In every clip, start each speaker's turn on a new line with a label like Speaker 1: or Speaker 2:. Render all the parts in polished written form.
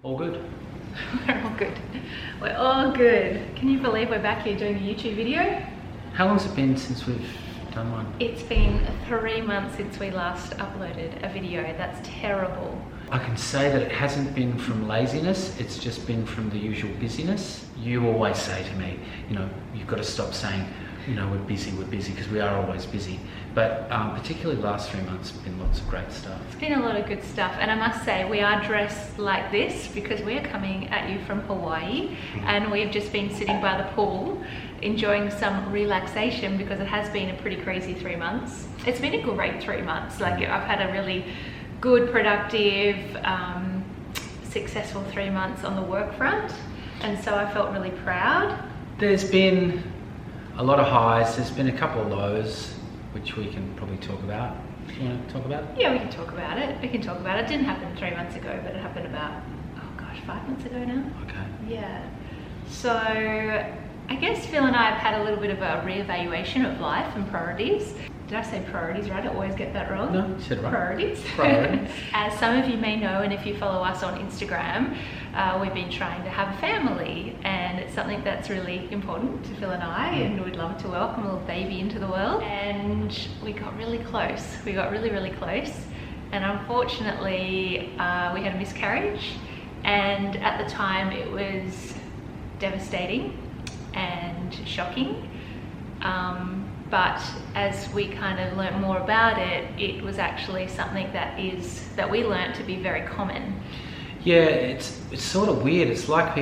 Speaker 1: All good.
Speaker 2: We're all good. We're all good. Can you believe we're back here doing a YouTube video?
Speaker 1: How long's it been since we've done one?
Speaker 2: It's been 3 months since we last uploaded a video. That's terrible.
Speaker 1: I can say that it hasn't been from laziness, it's just been from the usual busyness. You always say to me, you've got to stop saying, we're busy, because we are always busy. But particularly the last 3 months have been lots of great stuff.
Speaker 2: It's been a lot of good stuff, and I must say we are dressed like this because we're coming at you from Hawaii, and we've just been sitting by the pool enjoying some relaxation because it has been a pretty crazy 3 months. It's been a great 3 months. Like, I've had a really good, productive, successful 3 months on the work front, and so I felt really proud.
Speaker 1: There's been a lot of highs, there's been a couple of lows, which we can probably talk about. Do you want to talk about it?
Speaker 2: Yeah, we can talk about it. It didn't happen 3 months ago, but it happened about, 5 months ago now.
Speaker 1: Okay.
Speaker 2: Yeah. So I guess Phil and I have had a little bit of a reevaluation of life and priorities. Did I say priorities right? I always get that wrong.
Speaker 1: No, you said right.
Speaker 2: Priorities. As some of you may know, and if you follow us on Instagram, we've been trying to have a family, and it's something that's really important to Phil and I, and we'd love to welcome a little baby into the world. And we got really close. We got really, really close. And unfortunately, we had a miscarriage. And at the time, it was devastating and shocking. But as we kind of learnt more about it, it was actually something that we learnt to be very common.
Speaker 1: Yeah, it's sort of weird. It's like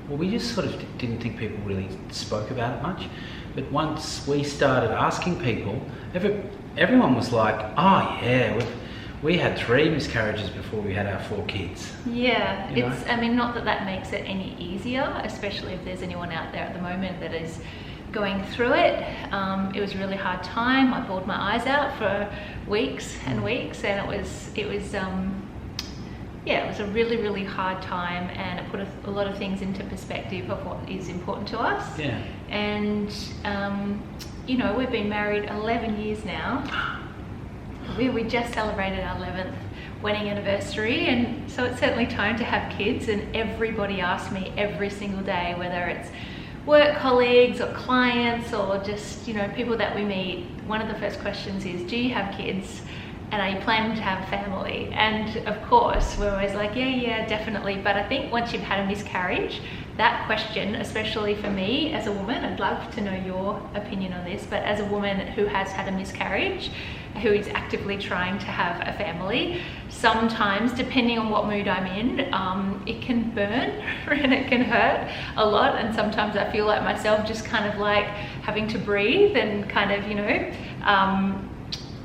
Speaker 1: we just sort of didn't think people really spoke about it much. But once we started asking people, everyone was like, oh yeah, we had 3 miscarriages before we had our 4 kids.
Speaker 2: Yeah, not that makes it any easier, especially if there's anyone out there at the moment that is going through it. It was a really hard time. I bawled my eyes out for weeks and weeks, and it was a really, really hard time, and it put a lot of things into perspective of what is important to us.
Speaker 1: Yeah.
Speaker 2: And we've been married 11 years now. We just celebrated our 11th wedding anniversary, and so it's certainly time to have kids. And everybody asks me every single day, whether it's work colleagues or clients or just people that we meet, one of the first questions is, do you have kids, and are you planning to have a family? And of course we're always like, yeah, definitely. But I think once you've had a miscarriage, that question, especially for me as a woman, I'd love to know your opinion on this, but as a woman who has had a miscarriage, who is actively trying to have a family, sometimes, depending on what mood I'm in, it can burn and it can hurt a lot. And sometimes I feel like myself just kind of like having to breathe and kind of,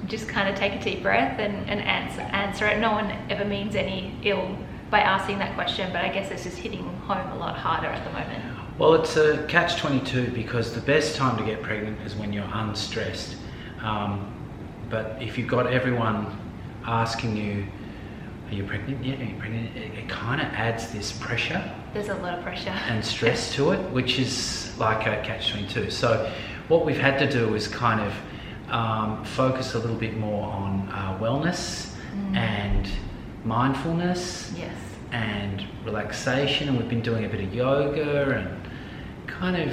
Speaker 2: just kind of take a deep breath and answer it. No one ever means any ill by asking that question, but I guess it's just hitting home a lot harder at the moment.
Speaker 1: Well, it's a catch-22 because the best time to get pregnant is when you're unstressed. But if you've got everyone asking you, are you pregnant yet? Are you pregnant? It kind of adds this pressure.
Speaker 2: There's a lot of pressure. And
Speaker 1: stress to it, which is like a catch-22. So what we've had to do is kind of focus a little bit more on
Speaker 2: wellness
Speaker 1: and mindfulness.
Speaker 2: Yes.
Speaker 1: And relaxation, and we've been doing a bit of yoga and kind of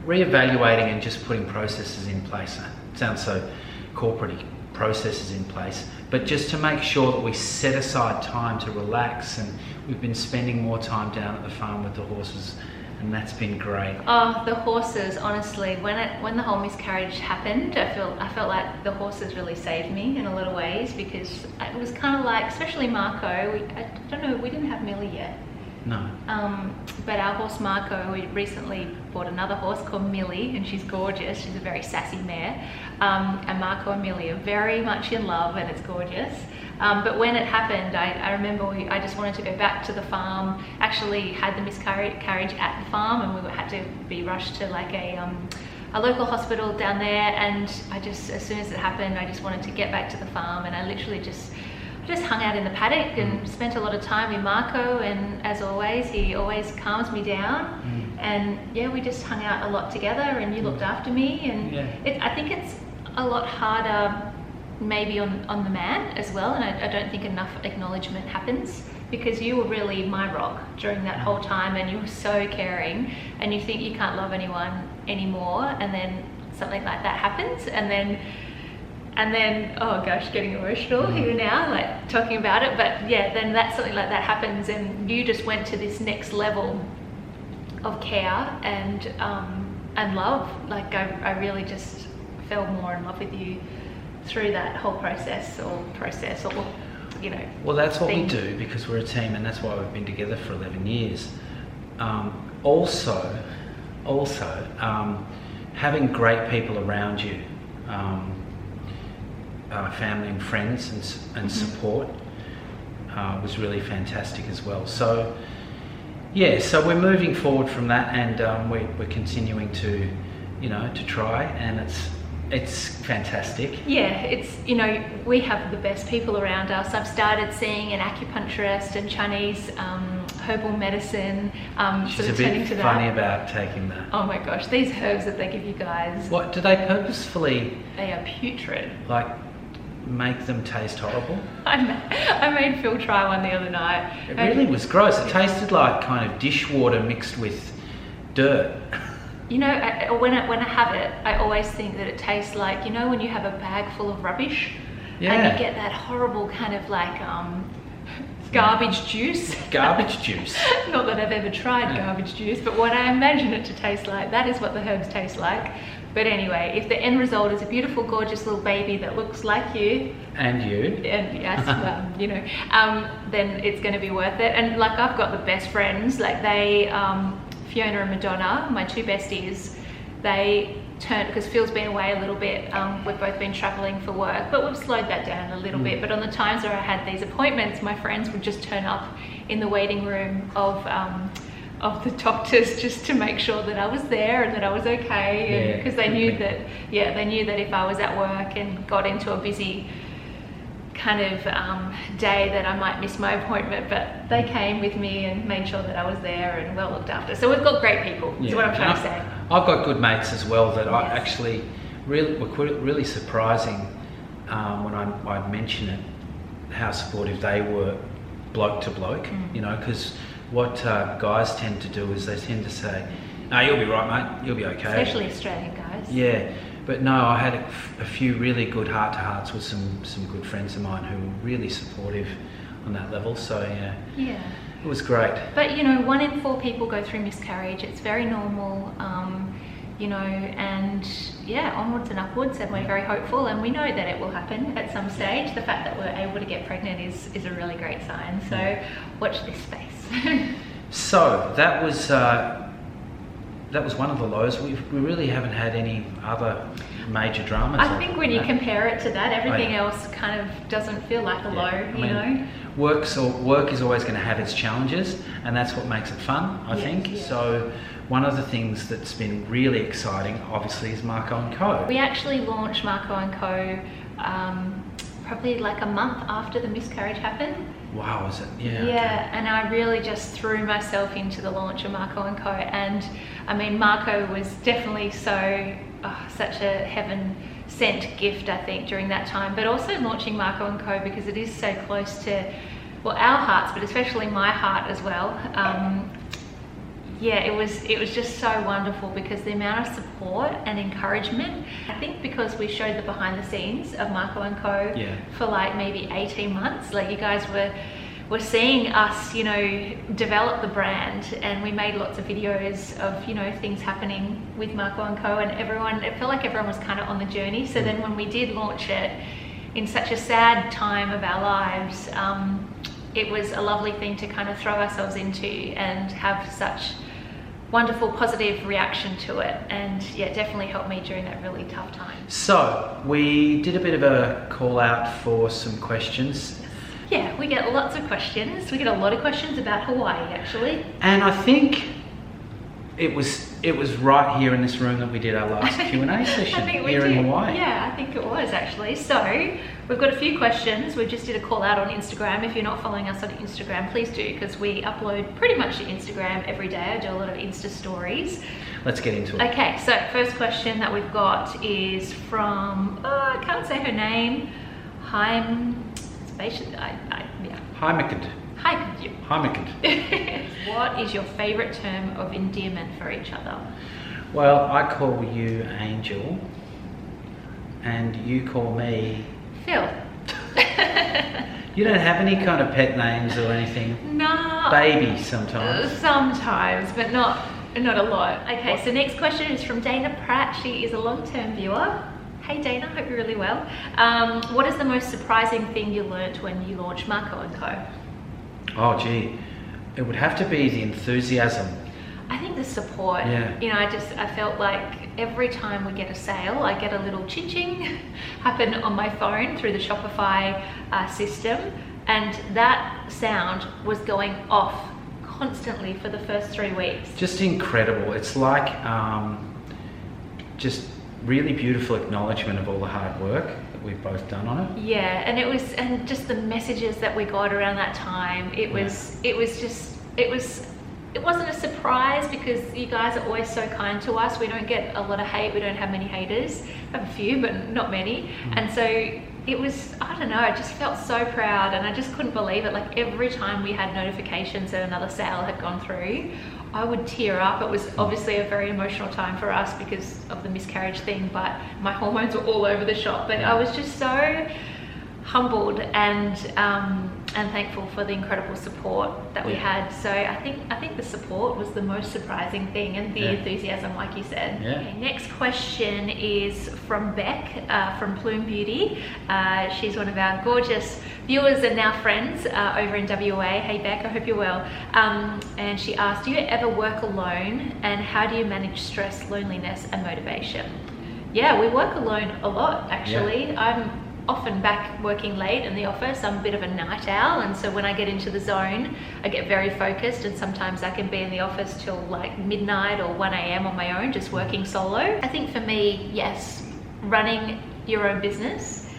Speaker 1: reevaluating and just putting processes in place. It sounds so corporate-y, processes in place, but just to make sure that we set aside time to relax. And we've been spending more time down at the farm with the horses, and that's been great. Oh,
Speaker 2: the horses, honestly, when the whole miscarriage happened, I felt like the horses really saved me in a lot of ways, because it was kind of like, especially Marco, we didn't have Millie yet.
Speaker 1: No.
Speaker 2: But our horse Marco, we recently bought another horse called Millie, and she's gorgeous. She's a very sassy mare. And Marco and Millie are very much in love, and it's gorgeous. But when it happened, I remember I just wanted to go back to the farm. Actually had the miscarriage at the farm, and we had to be rushed to like a local hospital down there. And as soon as it happened, I just wanted to get back to the farm, and I literally just hung out in the paddock and spent a lot of time with Marco, and as always, he always calms me down. And yeah, we just hung out a lot together, and you looked after me, and I think it's a lot harder maybe on the man as well, and I don't think enough acknowledgement happens because you were really my rock during that whole time, and you were so caring, and you think you can't love anyone anymore, and then something like that happens, and then oh gosh, getting emotional here now, like talking about it, but yeah, then something like that happens, and you just went to this next level of care and love. Like I really just fell more in love with you through that whole process, or you know.
Speaker 1: Well, that's what we do, because we're a team, and that's why we've been together for 11 years. Also, having great people around you, family and friends and support was really fantastic as well. So yeah, so we're moving forward from that, and we're continuing to, you know, to try, and it's fantastic.
Speaker 2: Yeah, it's, you know, we have the best people around us. I've started seeing an acupuncturist and Chinese herbal medicine.
Speaker 1: She's
Speaker 2: sort of
Speaker 1: a
Speaker 2: turning
Speaker 1: bit
Speaker 2: to
Speaker 1: funny
Speaker 2: that.
Speaker 1: about taking that.
Speaker 2: Oh my gosh, these herbs that they give you guys.
Speaker 1: What, do they purposefully,
Speaker 2: They are putrid.
Speaker 1: like, make them taste horrible?
Speaker 2: I made Phil try one the other night.
Speaker 1: It really was gross. It tasted like kind of dishwater mixed with dirt.
Speaker 2: You know, when I have it, I always think that it tastes like, you know, when you have a bag full of rubbish,
Speaker 1: Yeah.
Speaker 2: and you get that horrible kind of like garbage juice.
Speaker 1: Garbage juice.
Speaker 2: Not that I've ever tried garbage juice, but what I imagine it to taste like, that is what the herbs taste like. But anyway, if the end result is a beautiful, gorgeous little baby that looks like you,
Speaker 1: And you.
Speaker 2: and yes, you know, then it's going to be worth it. And like, I've got the best friends, like they, Fiona and Madonna, my two besties, they turned, because Phil's been away a little bit, we've both been traveling for work, but we've slowed that down a little bit. But on the times where I had these appointments, my friends would just turn up in the waiting room of the doctors, just to make sure that I was there and that I was okay, because they knew that, they knew that if I was at work and got into a busy kind of day, that I might miss my appointment, but they came with me and made sure that I was there and well looked after. So we've got great people, is what I'm trying to say.
Speaker 1: I've got good mates as well that I actually really surprising when I mention it, how supportive they were, bloke to bloke, you know, because what guys tend to do is they tend to say, "No, you'll be right, mate, you'll be okay."
Speaker 2: Especially Australian guys.
Speaker 1: Yeah, but no, I had a few really good heart-to-hearts with some good friends of mine who were really supportive on that level. So yeah, it was great.
Speaker 2: But you know, 1 in 4 people go through miscarriage. It's very normal, you know, and yeah, onwards and upwards, and we're very hopeful, and we know that it will happen at some stage. The fact that we're able to get pregnant is a really great sign. So watch this space.
Speaker 1: So that was one of the lows. We really haven't had any other major dramas.
Speaker 2: I think when you compare it to that, everything else kind of doesn't feel like a low, you know?
Speaker 1: Work is always going to have its challenges, and that's what makes it fun, I think. Yeah. So one of the things that's been really exciting, obviously, is Marco & Co.
Speaker 2: We actually launched Marco & Co. Probably like a month after the miscarriage happened.
Speaker 1: Wow, was it? Yeah.
Speaker 2: Yeah, and I really just threw myself into the launch of Marco & Co. And I mean, Marco was definitely such a heaven-sent gift, I think, during that time. But also launching Marco & Co. because it is so close to, well, our hearts, but especially my heart as well. Yeah, it was just so wonderful, because the amount of support and encouragement, I think because we showed the behind the scenes of Marco & Co. For like maybe 18 months, like you guys were seeing us, you know, develop the brand, and we made lots of videos of, you know, things happening with Marco & Co. and it felt like everyone was kind of on the journey. So then when we did launch it in such a sad time of our lives, it was a lovely thing to kind of throw ourselves into and have such wonderful positive reaction to it, and yeah, definitely helped me during that really tough time.
Speaker 1: So we did a bit of a call out for some questions.
Speaker 2: Yeah, we get lots of questions. We get a lot of questions about Hawaii, actually.
Speaker 1: And I think it was right here in this room that we did our last Q&A session here in Hawaii.
Speaker 2: Yeah, I think it was actually. So we've got a few questions. We just did a call out on Instagram. If you're not following us on Instagram, please do, because we upload pretty much to Instagram every day. I do a lot of Insta stories.
Speaker 1: Let's get into it.
Speaker 2: Okay, so first question that we've got is from, I can't say her name, Heimekd.
Speaker 1: Heimeken.
Speaker 2: What is your favourite term of endearment for each other?
Speaker 1: Well, I call you Angel, and you call me...
Speaker 2: Phil.
Speaker 1: You don't have any kind of pet names or anything?
Speaker 2: No.
Speaker 1: Baby sometimes.
Speaker 2: Sometimes, but not a lot. Okay, so next question is from Dana Pratt. She is a long-term viewer. Hey Dana, hope you're really well. What is the most surprising thing you learnt when you launched Marco & Co?
Speaker 1: Oh gee, it would have to be the enthusiasm.
Speaker 2: I think the support.
Speaker 1: Yeah.
Speaker 2: You know, I felt like every time we get a sale, I get a little ching happen on my phone through the Shopify system, and that sound was going off constantly for the first 3 weeks.
Speaker 1: Just incredible. It's like just really beautiful acknowledgement of all the hard work that we've both done on it.
Speaker 2: Yeah, and just the messages that we got around that time, it wasn't a surprise because you guys are always so kind to us. We don't get a lot of hate, we don't have many haters. I have a few, but not many. And so it was, I don't know, I just felt so proud, and I just couldn't believe it. Like every time we had notifications that another sale had gone through, I would tear up. It was obviously a very emotional time for us because of the miscarriage thing, but my hormones were all over the shop. But I was just so humbled and thankful for the incredible support that we had. So I think the support was the most surprising thing, and the enthusiasm, like you said.
Speaker 1: Yeah.
Speaker 2: Okay, next question is from Beck from Plume Beauty. She's one of our gorgeous viewers and now friends over in WA. Hey Beck, I hope you're well. And she asked, do you ever work alone, and how do you manage stress, loneliness and motivation? Yeah, we work alone a lot actually. I'm often back working late in the office. I'm a bit of a night owl, and so when I get into the zone, I get very focused, and sometimes I can be in the office till like midnight or 1 a.m. on my own, just working solo. I think for me, yes, running your own business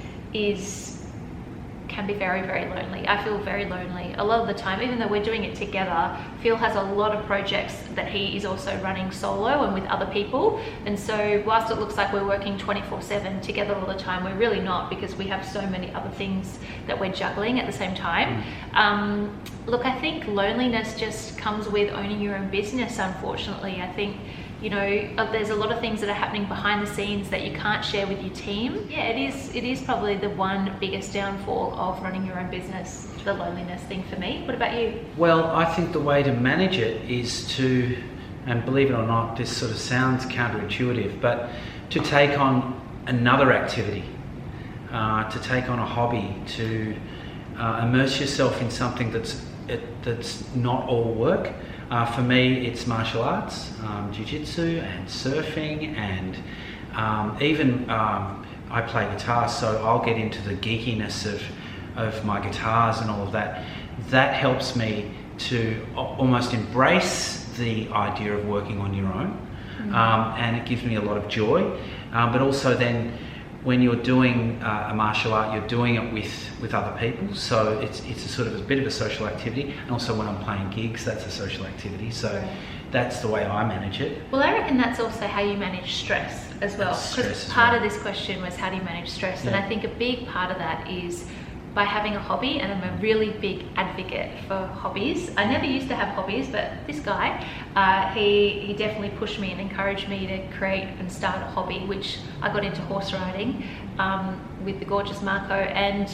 Speaker 2: can be very, very lonely. I feel very lonely a lot of the time, even though we're doing it together. Phil has a lot of projects that he is also running solo and with other people, and so whilst it looks like we're working 24/7 together all the time, we're really not, because we have so many other things that we're juggling at the same time. Look, I think loneliness just comes with owning your own business, unfortunately. I think, you know, there's a lot of things that are happening behind the scenes that you can't share with your team. Yeah, it is probably the one biggest downfall of running your own business, the loneliness thing for me. What about you?
Speaker 1: Well, I think the way to manage it is to, and believe it or not, this sort of sounds counterintuitive, but to take on another activity, to take on a hobby, to immerse yourself in something that's not all work. For me, it's martial arts, jiu-jitsu and surfing, and even I play guitar, so I'll get into the geekiness of my guitars and all of that. That helps me to almost embrace the idea of working on your own, and it gives me a lot of joy. But also then, when you're doing a martial art, you're doing it with other people, so it's a sort of a bit of a social activity. And also when I'm playing gigs, that's a social activity, so that's the way I manage it.
Speaker 2: Well, I reckon that's also how you manage stress as well, because part of this question was how do you manage stress, and I think a big part of that is by having a hobby, and I'm a really big advocate for hobbies. I never used to have hobbies, but this guy, he definitely pushed me and encouraged me to create and start a hobby, which I got into horse riding with the gorgeous Marco. And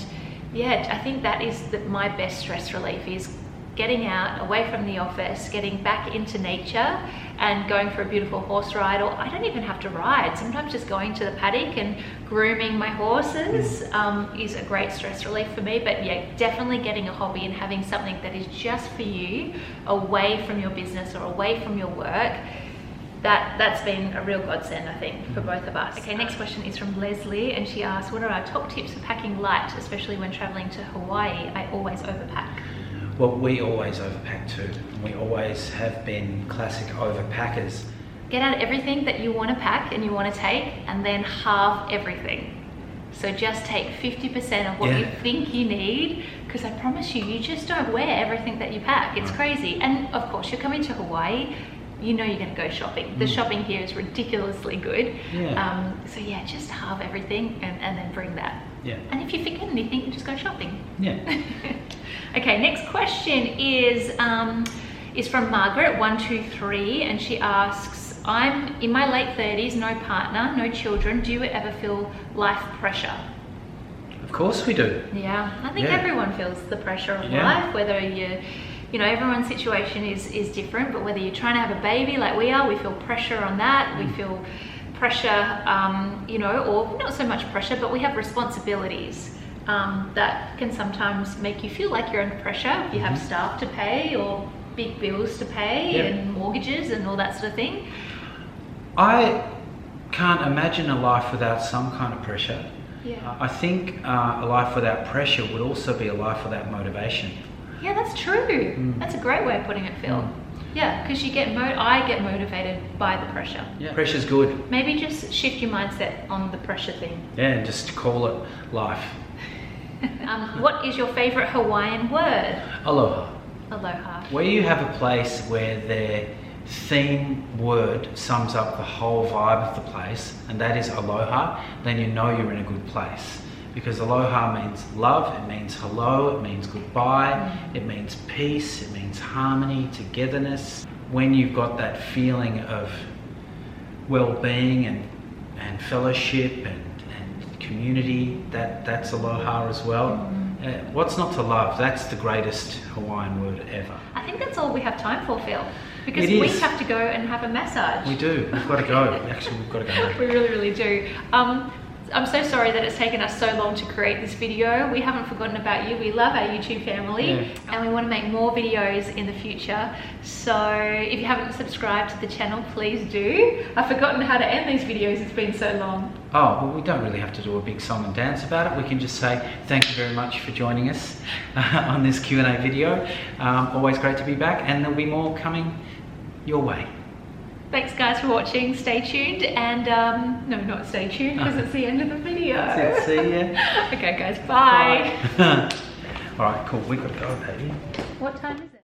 Speaker 2: yeah, I think that is my best stress relief, is getting out away from the office, getting back into nature and going for a beautiful horse ride. Or I don't even have to ride. Sometimes just going to the paddock and grooming my horses is a great stress relief for me. But yeah, definitely getting a hobby and having something that is just for you, away from your business or away from your work, that's been a real godsend, I think, for both of us. Okay, next question is from Leslie, and she asks, what are our top tips for packing light, especially when traveling to Hawaii? I always overpack.
Speaker 1: Well, we always overpack too. We always have been classic overpackers.
Speaker 2: Get out everything that you want to pack and you want to take, and then halve everything. So just take 50% of what you think you need, because I promise you just don't wear everything that you pack. It's crazy. And of course, you're coming to Hawaii, you know you're going to go shopping. The shopping here is ridiculously good. So yeah, just halve everything and then bring that.
Speaker 1: Yeah.
Speaker 2: And if you forget anything, just go shopping.
Speaker 1: Yeah.
Speaker 2: Okay, next question is from Margaret 123, and she asks, I'm in my late 30s, no partner, no children. Do you ever feel life pressure?
Speaker 1: Of course we do.
Speaker 2: Yeah, I think everyone feels the pressure of life, whether you know, everyone's situation is different, but whether you're trying to have a baby like we are, we feel pressure on that. We feel pressure, you know, or not so much pressure, but we have responsibilities that can sometimes make you feel like you're under pressure. If you have staff to pay or big bills to pay and mortgages and all that sort of thing.
Speaker 1: I can't imagine a life without some kind of pressure.
Speaker 2: Yeah.
Speaker 1: I think a life without pressure would also be a life without motivation.
Speaker 2: Yeah, that's true. That's a great way of putting it, Phil. Yeah, because I get motivated by the pressure.
Speaker 1: Yeah, pressure's good.
Speaker 2: Maybe just shift your mindset on the pressure thing.
Speaker 1: Yeah, and just call it life.
Speaker 2: What is your favourite Hawaiian word?
Speaker 1: Aloha.
Speaker 2: Aloha.
Speaker 1: Where you have a place where their theme word sums up the whole vibe of the place, and that is aloha, then you know you're in a good place. Because aloha means love, it means hello, it means goodbye, it means peace, it means harmony, togetherness. When you've got that feeling of well-being and fellowship and community, that's aloha as well. What's not to love? That's the greatest Hawaiian word ever.
Speaker 2: I think that's all we have time for, Phil. Because
Speaker 1: It
Speaker 2: we
Speaker 1: is.
Speaker 2: have to go and have a massage.
Speaker 1: We do, we've got to go. Actually, we've got to go.
Speaker 2: We really, really do. I'm so sorry that it's taken us so long to create this video. We haven't forgotten about you. We love our YouTube family and we want to make more videos in the future. So if you haven't subscribed to the channel, please do. I've forgotten how to end these videos. It's been so long.
Speaker 1: Oh, well, we don't really have to do a big song and dance about it. We can just say thank you very much for joining us on this Q&A video. Always great to be back, and there'll be more coming your way.
Speaker 2: Thanks guys for watching. Stay tuned and no, not stay tuned because it's the end of the video.
Speaker 1: That's it, see ya.
Speaker 2: Okay guys, bye.
Speaker 1: All right, cool. We got to go, baby.
Speaker 2: What time is it?